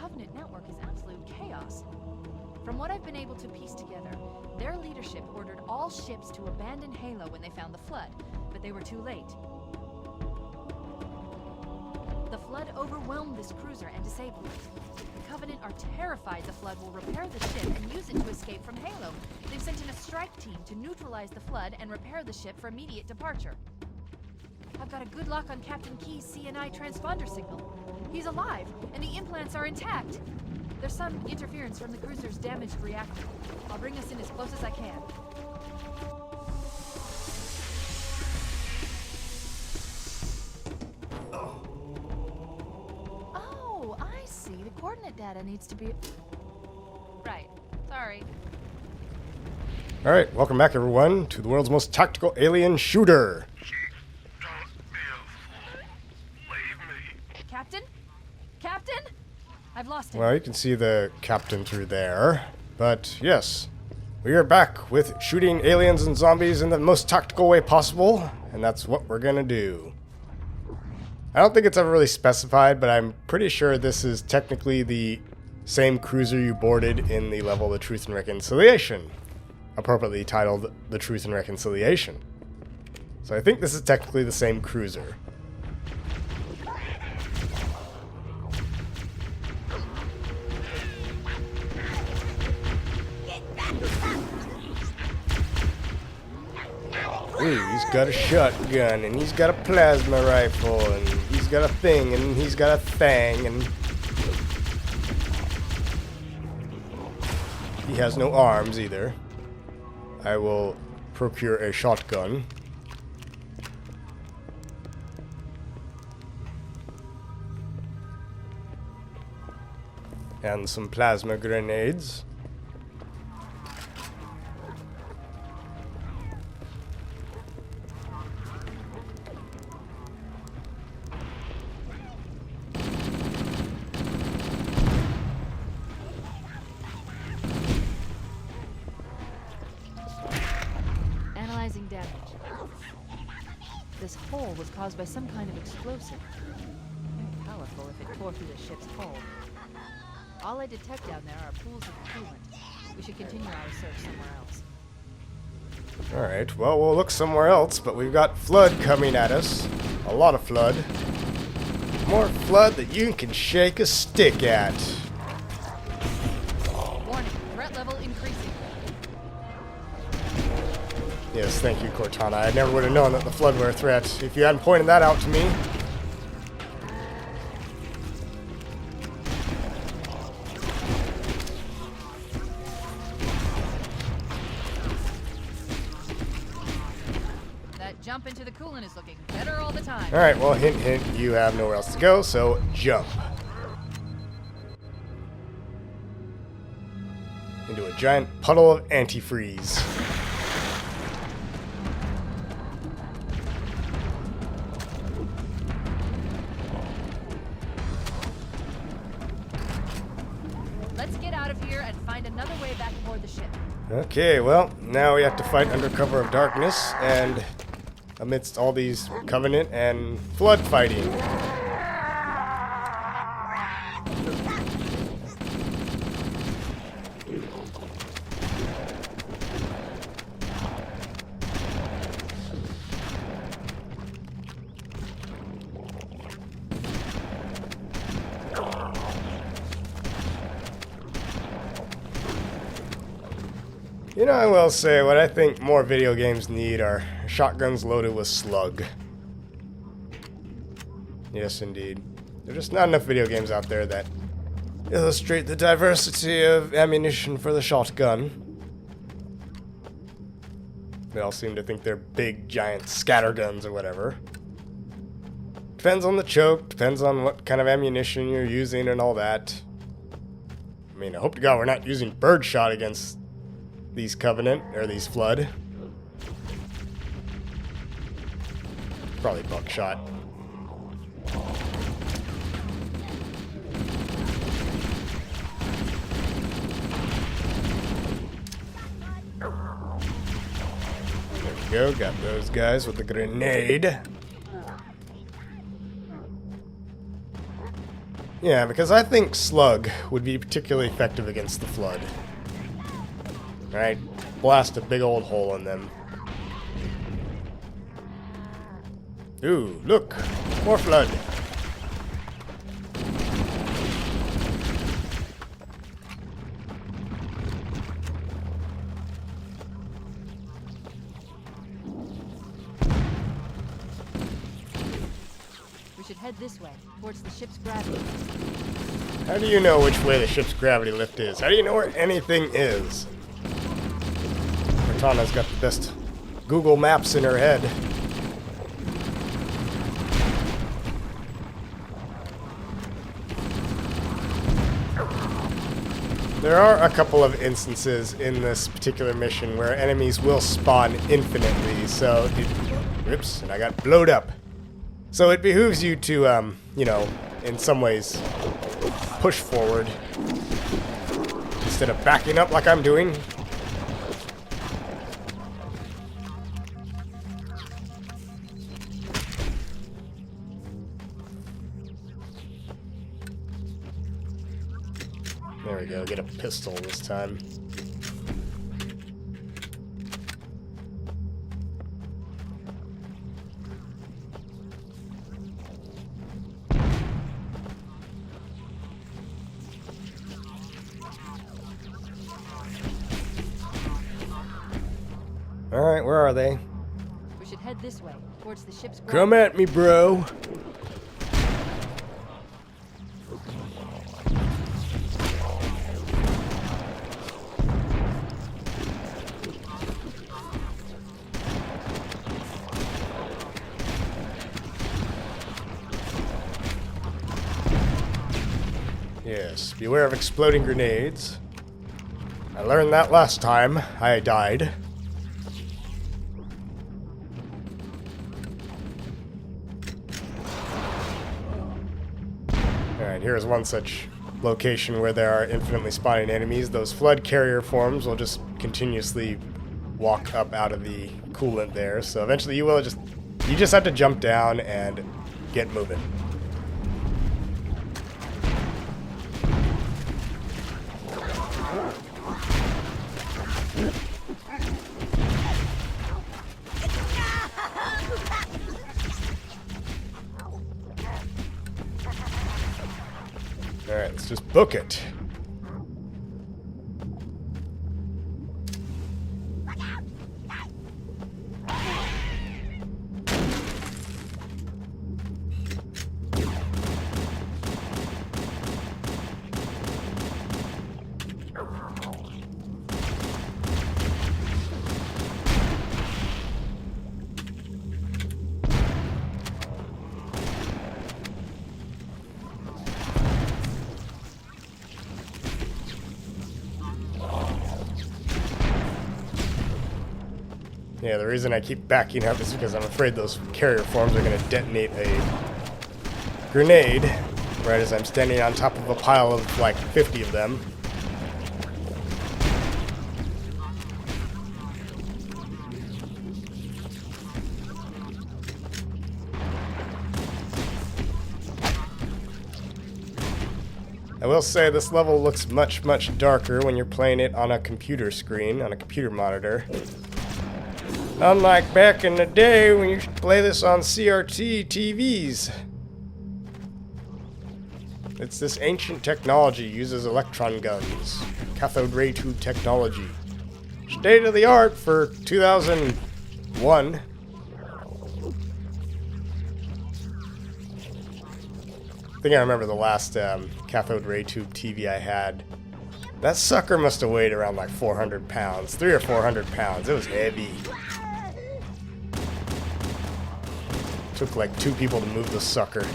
Covenant network is absolute chaos. From what I've been able to piece together, their leadership ordered all ships to abandon Halo when they found the Flood, but they were too late. The Flood overwhelmed this cruiser and disabled it. The Covenant are terrified the Flood will repair the ship and use it to escape from Halo. They've sent in a strike team to neutralize the Flood and repair the ship for immediate departure. I've got a good lock on Captain Key's CNI transponder signal. He's alive, and the implants are intact. There's some interference from the cruiser's damaged reactor. I'll bring us in as close as I can. Oh, I see. The coordinate data needs to be... Right. Sorry. Alright, welcome back everyone to the world's most tactical alien shooter. Captain? Captain? I've lost him. Well, you can see the captain through there. But yes, we are back with shooting aliens and zombies in the most tactical way possible, and that's what we're gonna do. I don't think it's ever really specified, but I'm pretty sure this is technically the same cruiser you boarded in the level of Truth and Reconciliation, appropriately titled The Truth and Reconciliation. So I think this is technically the same cruiser. Ooh, he's got a shotgun, and he's got a plasma rifle, and he's got a thing, and he's got a thing, and he has no arms either. I will procure a shotgun. And some plasma grenades. Analyzing damage. This hole was caused by some kind of explosive. Very powerful if it tore through the ship's hull. All I detect down there are pools of coolant. We should continue our search somewhere else. Alright, well, we'll look somewhere else, but we've got Flood coming at us. A lot of Flood. More Flood that you can shake a stick at. Warning, threat level increasing. Yes, thank you, Cortana. I never would have known that the Flood were a threat if you hadn't pointed that out to me. Jump into the coolant is looking better all the time. Alright, well, hint, hint, you have nowhere else to go, so jump. Into a giant puddle of antifreeze. Let's get out of here and find another way back aboard the ship. Okay, well, now we have to fight under cover of darkness, and amidst all these Covenant and Flood fighting. You know, I will say, what I think more video games need are shotguns loaded with slug. Yes, indeed. There are just not enough video games out there that illustrate the diversity of ammunition for the shotgun. They all seem to think they're big, giant scatterguns or whatever. Depends on the choke, depends on what kind of ammunition you're using and all that. I mean, I hope to God we're not using birdshot against these Covenant, or these Flood. Probably buckshot. There we go, got those guys with the grenade. Yeah, because I think Slug would be particularly effective against the Flood. Right? Blast a big old hole in them. Ooh, look! More Flood! We should head this way, towards the ship's gravity. How do you know which way the ship's gravity lift is? How do you know where anything is? Cortana's got the best Google Maps in her head. There are a couple of instances in this particular mission where enemies will spawn infinitely, so oops, and I got blowed up. So it behooves you to, you know, in some ways, push forward instead of backing up like I'm doing. There we go, get a pistol this time. Alright, where are they? We should head this way, towards the ship's gravity. Come at me, bro. Yes, beware of exploding grenades. I learned that last time I died. Alright, here's one such location where there are infinitely spawning enemies. Those flood carrier forms will just continuously walk up out of the coolant there. So eventually you just have to jump down and get moving. Alright, let's just book it. Yeah, the reason I keep backing up is because I'm afraid those carrier forms are going to detonate a grenade right as I'm standing on top of a pile of like 50 of them. I will say this level looks much, much darker when you're playing it on a computer screen, on a computer monitor. Unlike back in the day when you used to play this on CRT TVs. It's this ancient technology, uses electron guns, cathode ray tube technology. State of the art for 2001. I think I remember the last cathode ray tube TV I had. That sucker must have weighed around like 400 pounds, 300 or 400 pounds. It was heavy. Took like 2 people to move the sucker.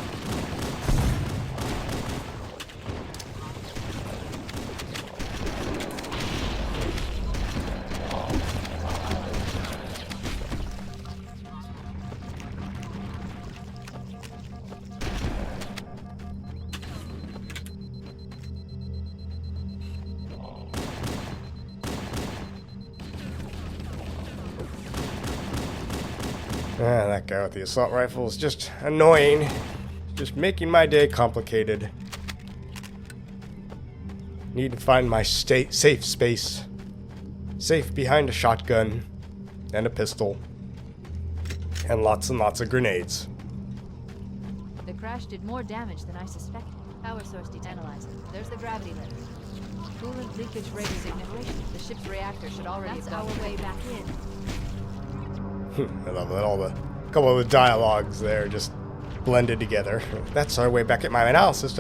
That guy with the assault rifle is just annoying. Just making my day complicated. Need to find my safe space. Safe behind a shotgun and a pistol. And lots of grenades. The crash did more damage than I suspected. Power source analyzed. There's the gravity lift. Coolant leakage rate is significant. The ship's reactor should already have our way back in. I love that. All the couple of the dialogues there just blended together. That's our way back at my analysis.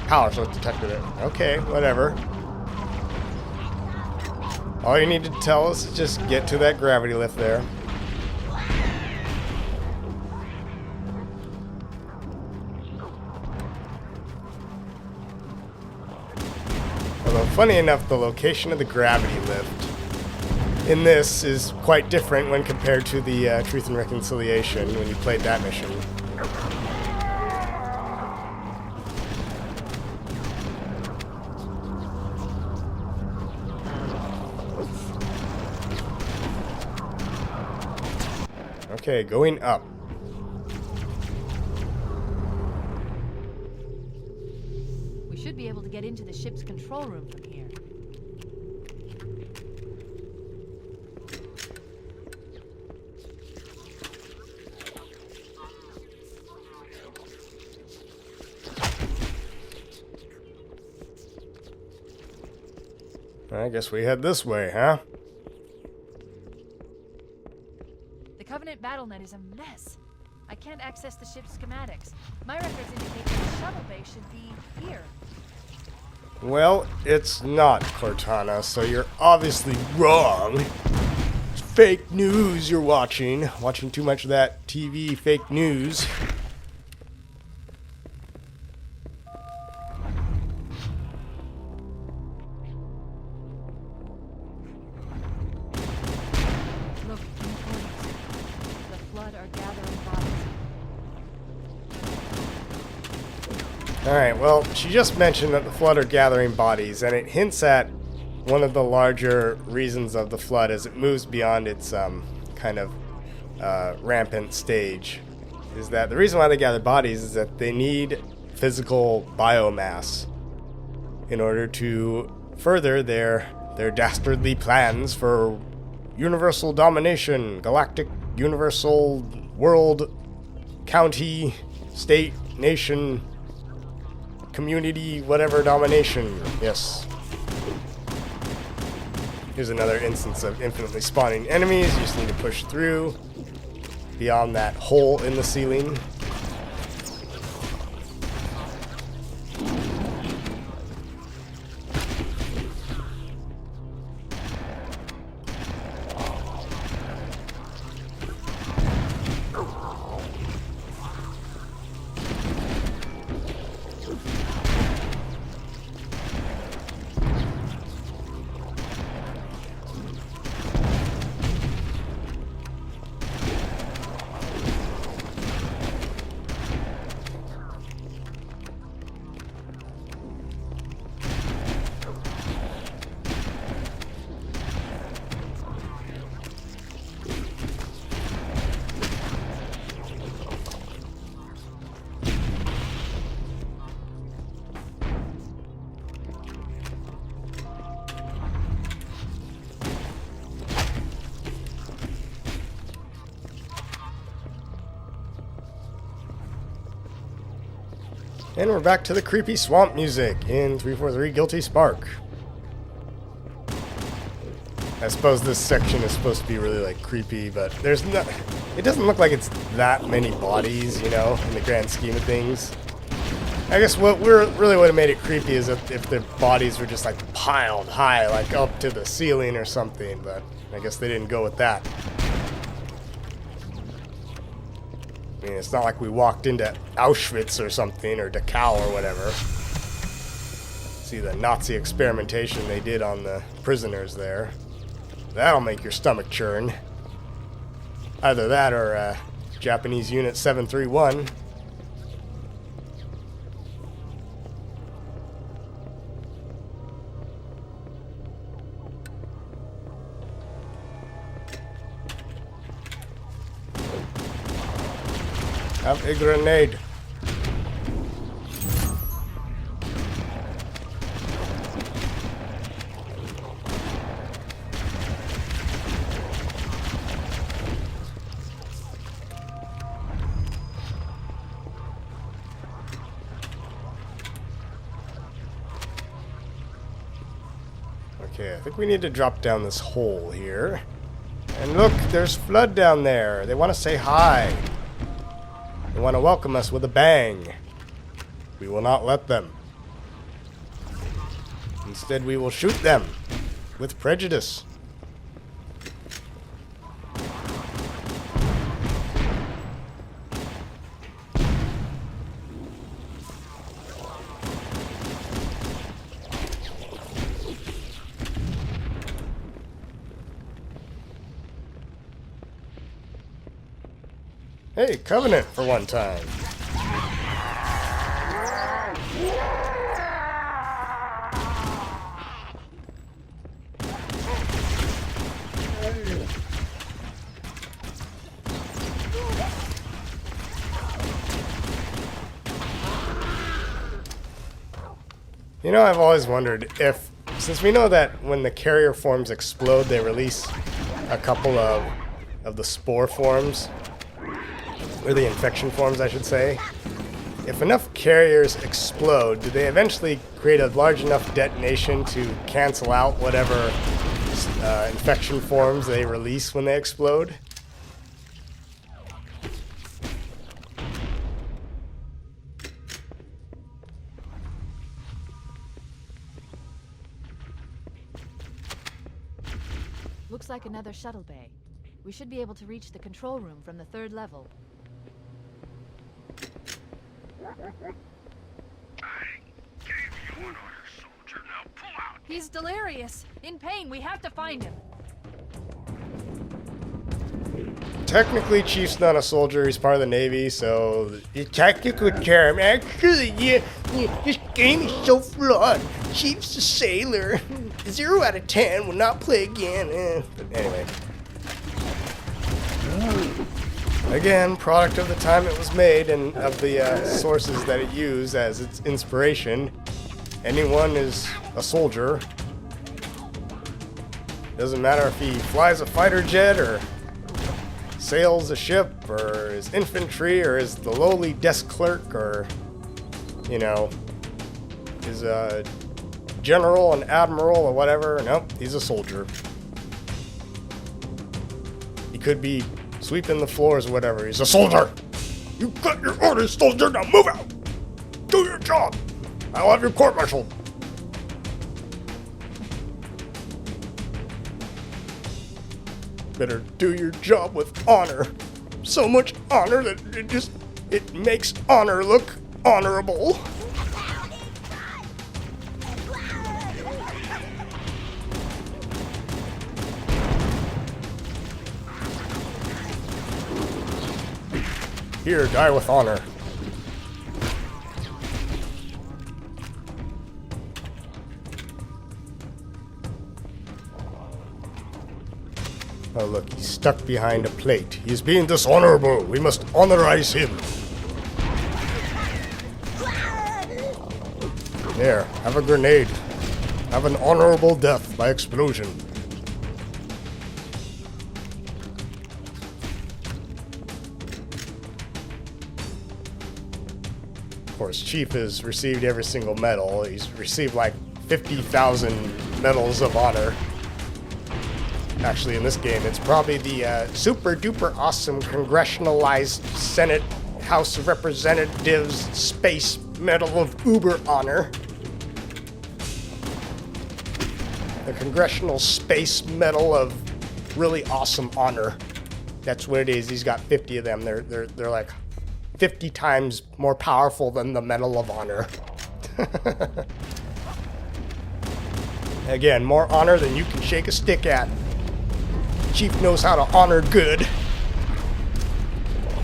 Power source detected it. Okay, whatever. All you need to tell us is just get to that gravity lift there. Although, funny enough, the location of the gravity lift in this is quite different when compared to the Truth and Reconciliation when you played that mission. Okay, going up. We should be able to get into the ship's control room from here. I guess we head this way, huh? The Covenant BattleNet is a mess. I can't access the ship's schematics. My records indicate that the shuttle bay should be here. Well, it's not, Cortana, so you're obviously wrong. It's fake news you're watching. Watching too much of that TV fake news. Look, in the corners. The flood are gathering bodies. Alright, well, she just mentioned that the flood are gathering bodies, and it hints at one of the larger reasons of the flood as it moves beyond its kind of rampant stage. Is that the reason why they gather bodies is that they need physical biomass in order to further their dastardly plans for universal domination, galactic, universal, world, county, state, nation, community, whatever domination. Yes. Here's another instance of infinitely spawning enemies. You just need to push through beyond that hole in the ceiling. And we're back to the creepy swamp music in 343 Guilty Spark. I suppose this section is supposed to be really like creepy, but there's no, it doesn't look like it's that many bodies, you know, in the grand scheme of things. I guess what really would have made it creepy is if the bodies were just like piled high, like up to the ceiling or something, but I guess they didn't go with that. I mean, it's not like we walked into Auschwitz or something, or Dachau or whatever. See the Nazi experimentation they did on the prisoners there. That'll make your stomach churn. Either that or Japanese Unit 731. Have a grenade. Okay, I think we need to drop down this hole here. And look, there's Flood down there. They want to say hi. They want to welcome us with a bang. We will not let them. Instead, we will shoot them with prejudice. Hey, Covenant for one time. You know, I've always wondered if, since we know that when the carrier forms explode, they release a couple of the spore forms, or the infection forms, I should say. If enough carriers explode, do they eventually create a large enough detonation to cancel out whatever infection forms they release when they explode? Looks like another shuttle bay. We should be able to reach the control room from the 3rd level. He's delirious. In pain. We have to find him. Technically, Chief's not a soldier. He's part of the Navy, so the technical term. Actually, this game is so flawed. Chief's a sailor. 0 out of 10 will not play again. But anyway. Again, product of the time it was made and of the sources that it used as its inspiration. Anyone is a soldier. Doesn't matter if he flies a fighter jet or sails a ship or is infantry or is the lowly desk clerk or, you know, is a general, an admiral or whatever. Nope, he's a soldier. He could be sweeping the floors or whatever. He's a soldier. You got your orders, soldier. Now move out. Do your job. I'll have your court-martialed. Better do your job with honor. So much honor that it makes honor look honorable. Here, die with honor. Oh look, he's stuck behind a plate. He's being dishonorable. We must honorize him. There, have a grenade. Have an honorable death by explosion. Of course, Chief has received every single medal. He's received like 50,000 medals of honor. Actually, in this game, it's probably the super duper awesome Congressionalized Senate House of Representatives Space Medal of Uber Honor. The Congressional Space Medal of Really Awesome Honor. That's what it is. He's got 50 of them. They're like 50 times more powerful than the Medal of Honor. Again, more honor than you can shake a stick at. Chief knows how to honor good.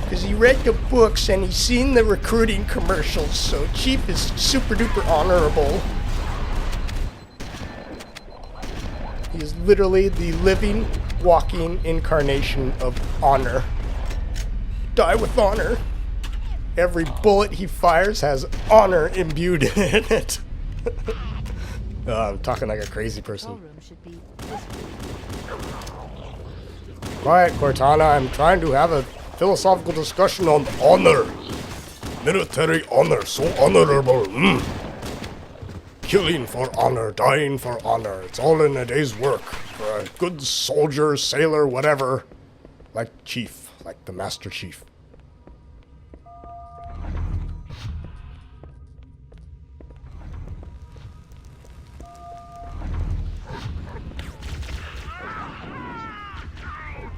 Because he read the books and he's seen the recruiting commercials, so Chief is super duper honorable. He is literally the living, walking incarnation of honor. Die with honor. Every bullet he fires has honor imbued in it. I'm talking like a crazy person. Quiet, Cortana. I'm trying to have a philosophical discussion on honor. Military honor. So honorable. Killing for honor, dying for honor. It's all in a day's work. For a good soldier, sailor, whatever. Like Chief, like the Master Chief.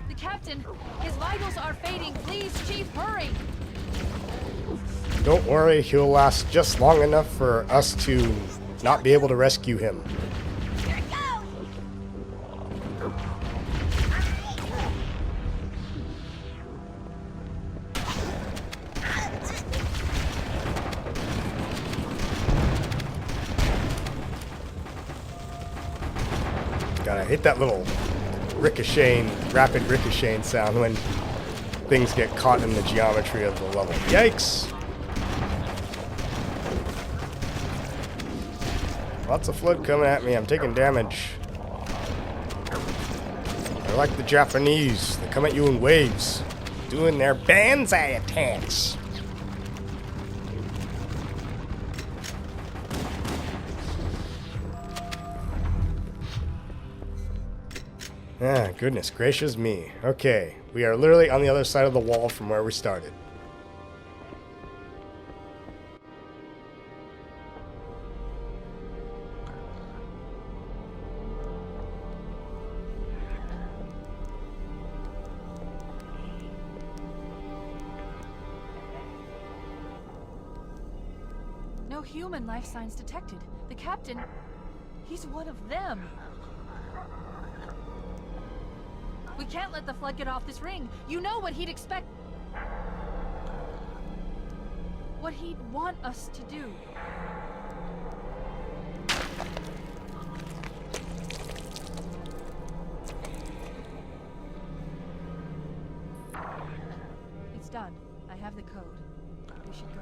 The captain, his vitals are fading. Please, Chief, hurry. Don't worry, he'll last just long enough for us to not be able to rescue him. God, I hate that little ricocheting, rapid ricocheting sound when things get caught in the geometry of the level. Yikes! Lots of flood coming at me. I'm taking damage. They're like the Japanese. They come at you in waves, doing their banzai attacks. Ah, goodness gracious me. Okay, we are literally on the other side of the wall from where we started. No human life signs detected. The captain, he's one of them. We can't let the flood get off this ring. You know what he'd expect. What he'd want us to do. It's done. I have the code. We should go.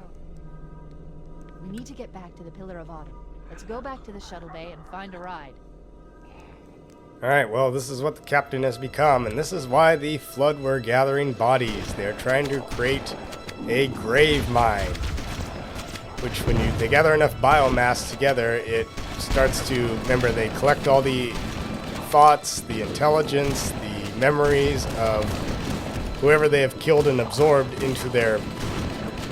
We need to get back to the Pillar of Autumn. Let's go back to the shuttle bay and find a ride. Alright, well, this is what the captain has become, and this is why the Flood were gathering bodies. They're trying to create a grave mine. Which, when they gather enough biomass together, it starts to, remember, they collect all the thoughts, the intelligence, the memories of whoever they have killed and absorbed into their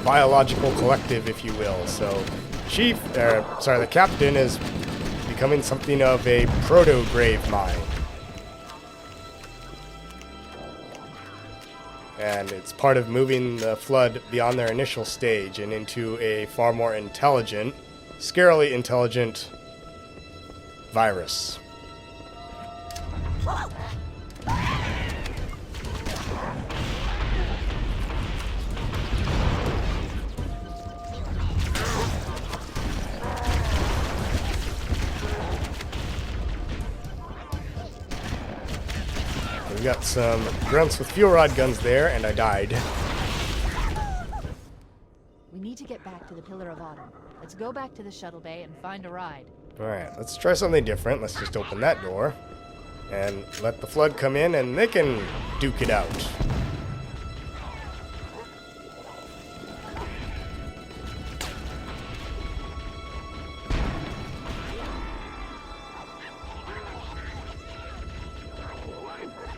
biological collective, if you will. So, the captain is becoming something of a proto-grave mine. And it's part of moving the Flood beyond their initial stage and into a far more intelligent, scarily intelligent virus. We got some grunts with fuel rod guns there, and I died. We need to get back to the Pillar of Autumn. Let's go back to the shuttle bay and find a ride. Alright, let's try something different. Let's just open that door and let the Flood come in, and they can duke it out.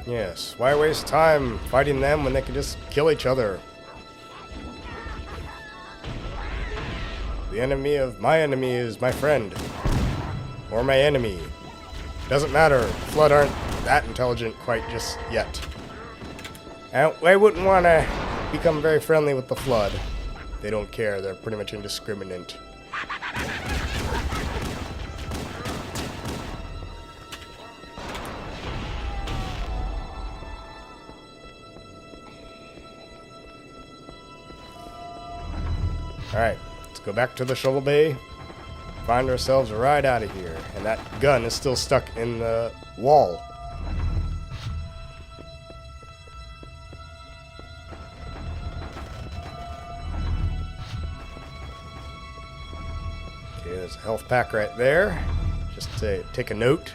Yes, why waste time fighting them when they can just kill each other? The enemy of my enemy is my friend. Or my enemy. Doesn't matter. Flood aren't that intelligent quite just yet. I wouldn't want to become very friendly with the Flood. They don't care. They're pretty much indiscriminate. Alright, let's go back to the shuttle bay, find ourselves a ride out of here. And that gun is still stuck in the wall. Okay, there's a health pack right there. Just to take a note.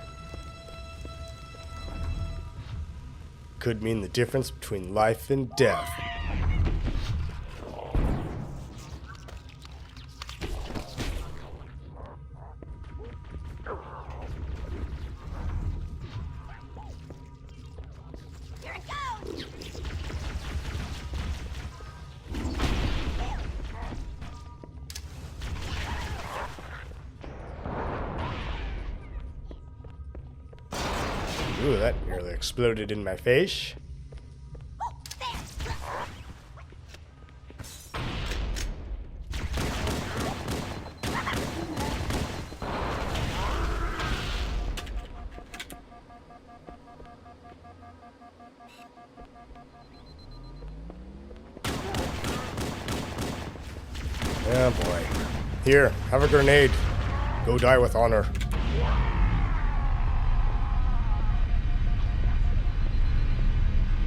Could mean the difference between life and death. Ooh, that nearly exploded in my face. Oh boy. Here, have a grenade. Go die with honor.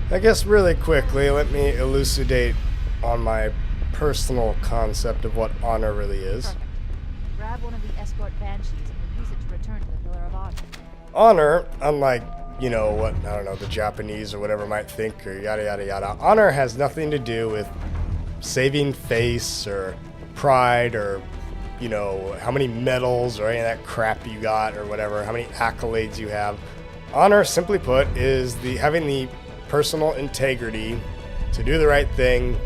I guess really quickly, let me elucidate on my personal concept of what honor really is. Perfect. Grab one of the escort banshees and we'll use it to return to the Pillar of Honor. Honor, unlike, you know, what, I don't know, the Japanese or whatever might think, or yada yada yada, honor has nothing to do with saving face or pride or, you know, how many medals or any of that crap you got or whatever, how many accolades you have. Honor, simply put, is having the personal integrity to do the right thing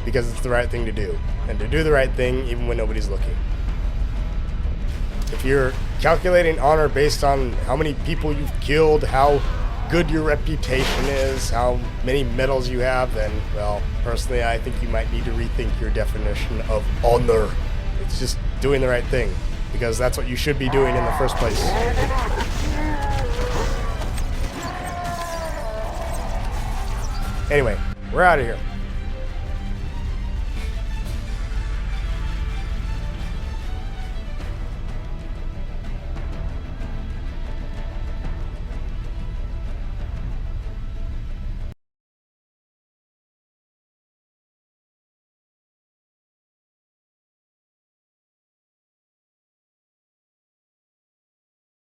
because it's the right thing to do, and to do the right thing even when nobody's looking. If you're calculating honor based on how many people you've killed, how good your reputation is, how many medals you have, then, well, personally, I think you might need to rethink your definition of honor. It's just doing the right thing, because that's what you should be doing in the first place. Anyway, we're out of here.